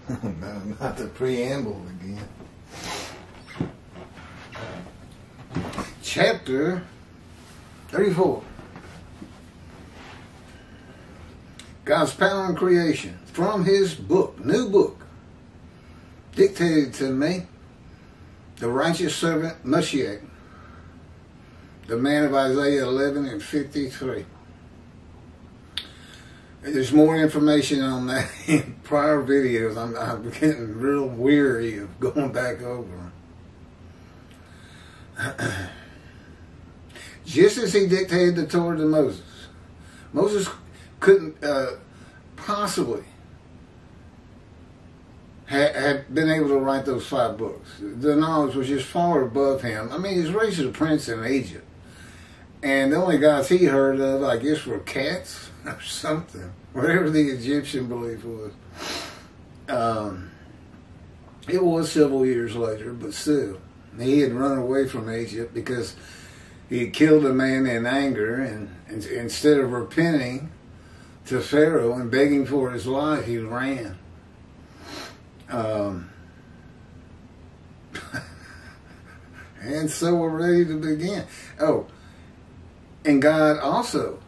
No, not the preamble again. Chapter 34. God's power in creation. From his book, new book, dictated to me, the righteous servant Mashiach, the man of Isaiah 11 and 53. There's more information on that in prior videos. I'm getting real weary of going back over them. Just as he dictated the Torah to Moses, Moses couldn't possibly have been able to write those 5 books. The knowledge was just far above him. I mean, he was raised as a prince in Egypt. And the only gods he heard of, I guess, were cats or something. Whatever the Egyptian belief was. It was several years later, but still. He had run away from Egypt because he had killed a man in anger, and instead of repenting to Pharaoh and begging for his life, he ran. And so we're ready to begin. Oh, and God also,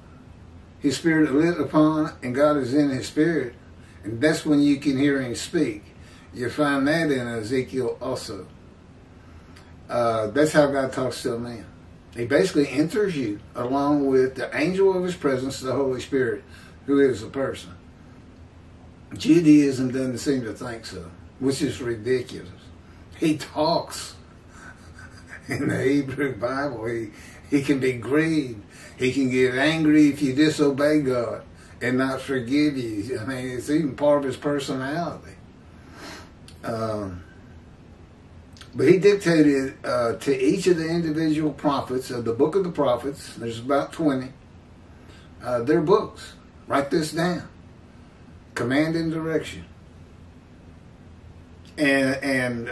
his spirit lit upon, and God is in his spirit, and that's when you can hear him speak. You find that in Ezekiel also. That's how God talks to a man. He basically enters you along with the angel of his presence, the Holy Spirit, who is a person. Judaism doesn't seem to think so, which is ridiculous. He talks in the Hebrew Bible. He can be grieved. He can get angry if you disobey God and not forgive you. I mean, it's even part of his personality. But he dictated to each of the individual prophets of the book of the prophets, there's about 20, their books. Write this down. Command and direction. And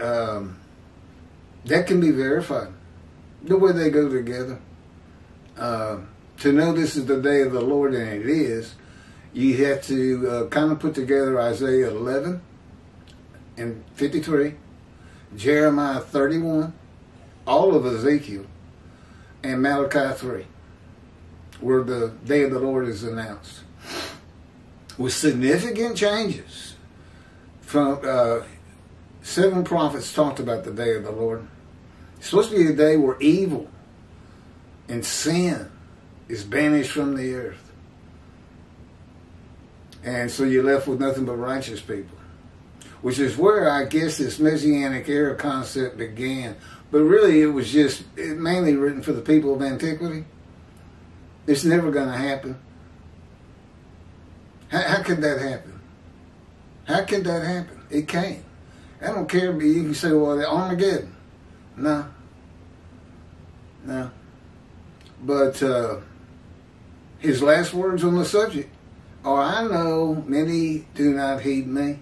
that can be verified. The way they go together. To know this is the day of the Lord, and it is, you have to kind of put together Isaiah 11 and 53, Jeremiah 31, all of Ezekiel, and Malachi 3, where the day of the Lord is announced. With significant changes. From 7 prophets talked about the day of the Lord. It's supposed to be a day where evil and sin is banished from the earth. And so you're left with nothing but righteous people. Which is where I guess this Messianic era concept began. But really it was just mainly written for the people of antiquity. It's never going to happen. How could that happen? How could that happen? It can't. I don't care, but you can say, well, Armageddon. No. No. But his last words on the subject are, I know many do not heed me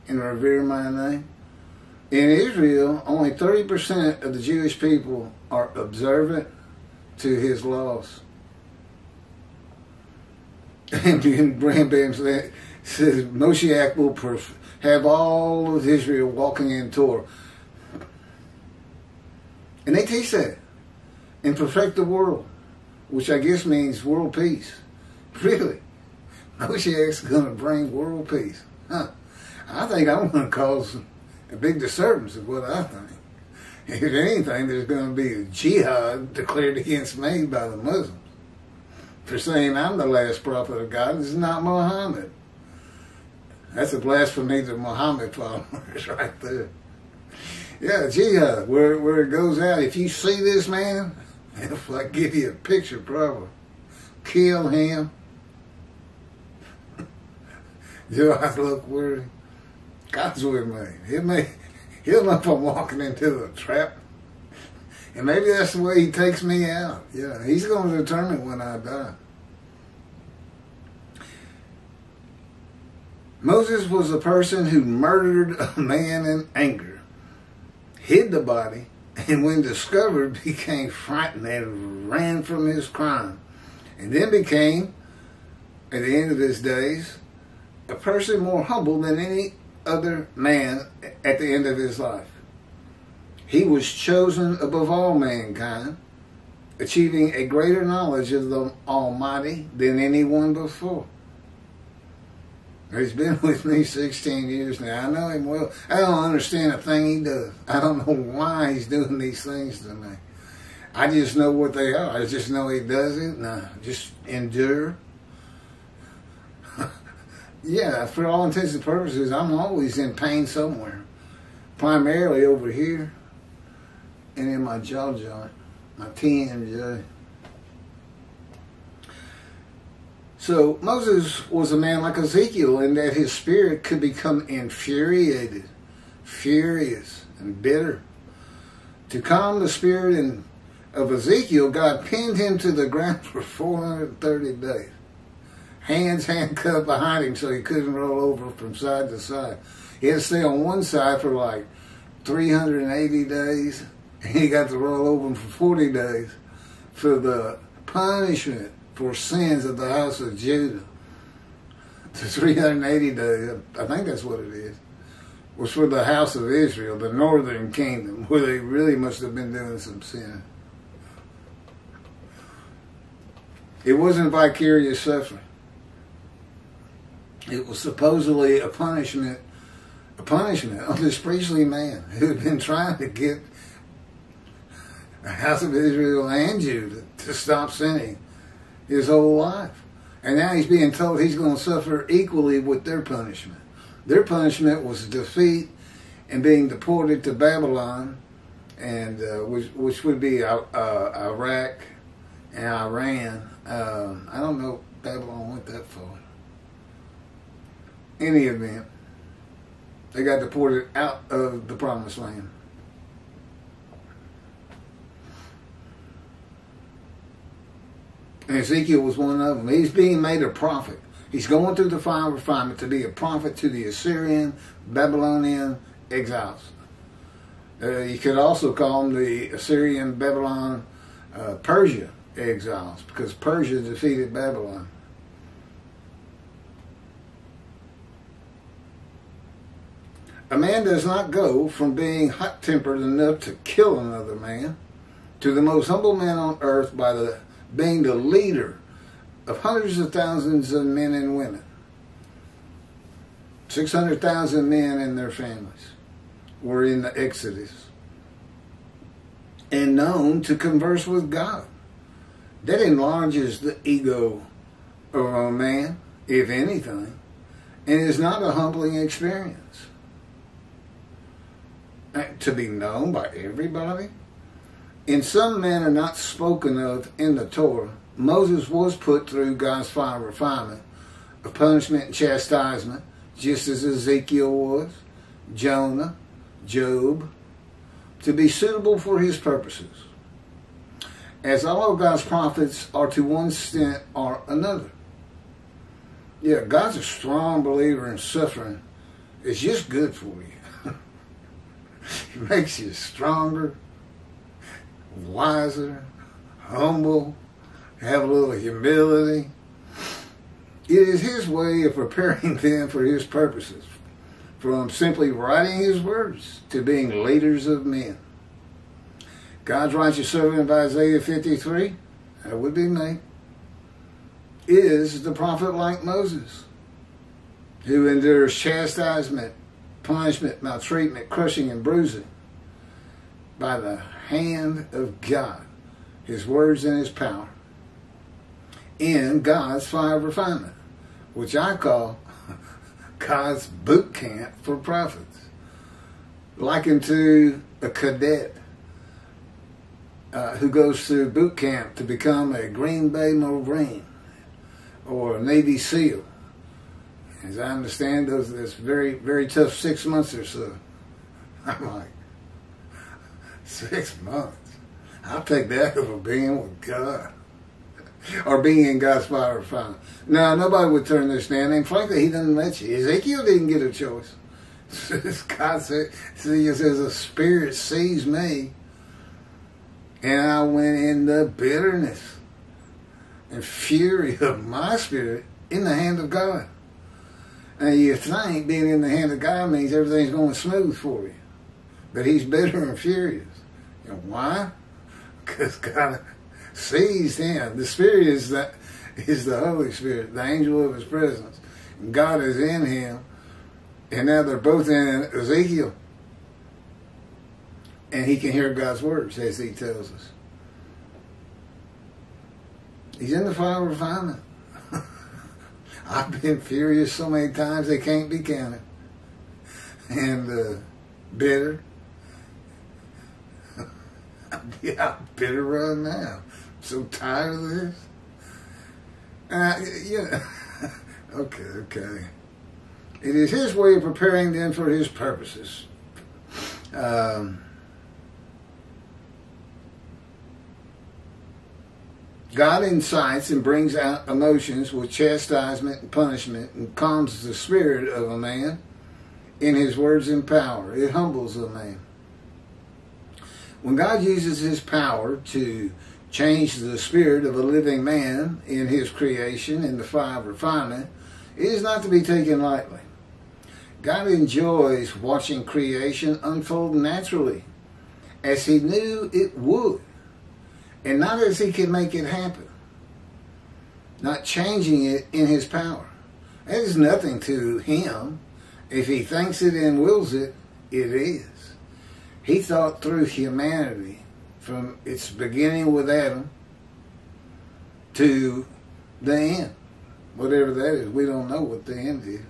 and revere my name. In Israel, only 30% of the Jewish people are observant to his laws. And Brambam says Moshiach will have all of Israel walking in Torah. And they teach that. And perfect the world. Which I guess means world peace. Really? Moshiach's going to bring world peace. Huh. I think I'm going to cause a big disturbance is what I think. If anything, there's going to be a jihad declared against me by the Muslims for saying I'm the last prophet of God. This is not Muhammad. That's a blasphemy to Muhammad followers right there. Yeah, jihad, where it goes out. If you see this man, if I give you a picture, probably kill him. Do I look worthy? God's with me. He'll know if I'm walking into a trap. And maybe that's the way he takes me out. Yeah, he's going to determine when I die. Moses was a person who murdered a man in anger, hid the body, and when discovered became frightened and ran from his crime. And then became, at the end of his days, a person more humble than any other man at the end of his life. He was chosen above all mankind, achieving a greater knowledge of the Almighty than anyone before. He's been with me 16 years now. I know him well. I don't understand a thing he does. I don't know why he's doing these things to me. I just know what they are. I just know he does it, and I just endure. Yeah, for all intents and purposes, I'm always in pain somewhere. Primarily over here and in my jaw joint, my TMJ. So Moses was a man like Ezekiel in that his spirit could become infuriated, furious, and bitter. To calm the spirit of Ezekiel, God pinned him to the ground for 430 days. Hands handcuffed behind him so he couldn't roll over from side to side. He had to stay on one side for like 380 days. And he got to roll over for 40 days for the punishment for sins of the house of Judah. The 380 days, I think that's what it is, was for the house of Israel, the northern kingdom, where they really must have been doing some sin. It wasn't vicarious suffering. It was supposedly a punishment on this priestly man who had been trying to get the house of Israel and Judah to stop sinning his whole life. And now he's being told he's going to suffer equally with their punishment. Their punishment was defeat and being deported to Babylon, and which would be Iraq and Iran. I don't know if Babylon went that far. Any event, they got deported out of the promised land. And Ezekiel was one of them. He's being made a prophet. He's going through the fire of refinement to be a prophet to the Assyrian, Babylonian exiles. You could also call them the Assyrian, Babylon, Persia exiles, because Persia defeated Babylon. A man does not go from being hot-tempered enough to kill another man to the most humble man on earth by being the leader of hundreds of thousands of men and women. 600,000 men and their families were in the Exodus and known to converse with God. That enlarges the ego of a man, if anything, and is not a humbling experience. To be known by everybody? In some manner not spoken of in the Torah, Moses was put through God's fire of refinement, of punishment and chastisement, just as Ezekiel was, Jonah, Job, to be suitable for his purposes, as all of God's prophets are to one extent or another. Yeah, God's a strong believer in suffering. It's just good for you. It makes you stronger, wiser, humble, have a little humility. It is his way of preparing them for his purposes, from simply writing his words to being leaders of men. God's righteous servant of Isaiah 53, that would be me, is the prophet like Moses, who endures chastisement, punishment, maltreatment, crushing, and bruising by the hand of God, his words and his power, in God's fire of refinement, which I call God's boot camp for prophets, likened to a cadet who goes through boot camp to become a Green Bay Marine or a Navy SEAL. As I understand, that's very, very tough 6 months or so. I'm like, 6 months? I'll take that over being with God. Or being in God's fire of refinement. No, nobody would turn this down. And frankly, he doesn't let you. Ezekiel didn't get a choice. God said, he says, a spirit seized me, and I went in the bitterness and fury of my spirit in the hand of God. And you think being in the hand of God means everything's going smooth for you. But he's bitter and furious. You know, why? Because God sees him. The Spirit is the Holy Spirit, the angel of his presence. And God is in him. And now they're both in Ezekiel. And he can hear God's words, as he tells us. He's in the fire of refinement. I've been furious so many times they can't be counted. And bitter. Yeah, I'm bitter right now. I'm so tired of this. Yeah. Okay. It is his way of preparing them for his purposes. God incites and brings out emotions with chastisement and punishment and calms the spirit of a man in his words and power. It humbles a man. When God uses his power to change the spirit of a living man in his creation in the fire of refinement, it is not to be taken lightly. God enjoys watching creation unfold naturally, as he knew it would, and not as he could make it happen, not changing it in his power. That is nothing to him. If he thinks it and wills it, it is. He thought through humanity from its beginning with Adam to the end. Whatever that is, we don't know what the end is.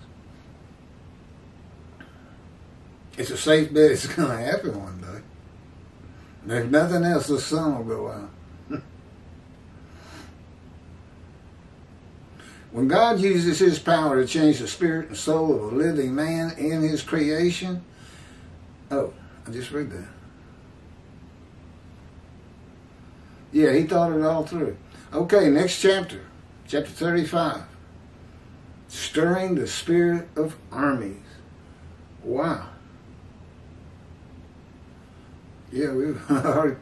It's a safe bet it's going to happen one day. If nothing else, the sun will go out. When God uses his power to change the spirit and soul of a living man in his creation, oh, I just read that. Yeah, he thought it all through. Okay, next chapter. Chapter 35. Stirring the spirit of armies. Wow. Yeah, we've already,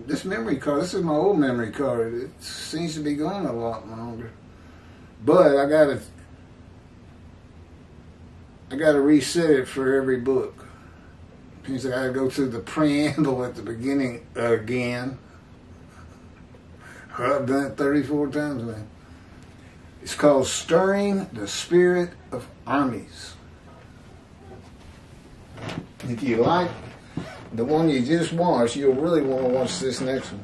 this memory card, this is my old memory card. It seems to be going a lot longer. But I gotta reset it for every book. Means I gotta go through the preamble at the beginning again. I've done it 34 times, man. It's called Stirring the Spirit of Armies. If you like the one you just watched, you'll really want to watch this next one.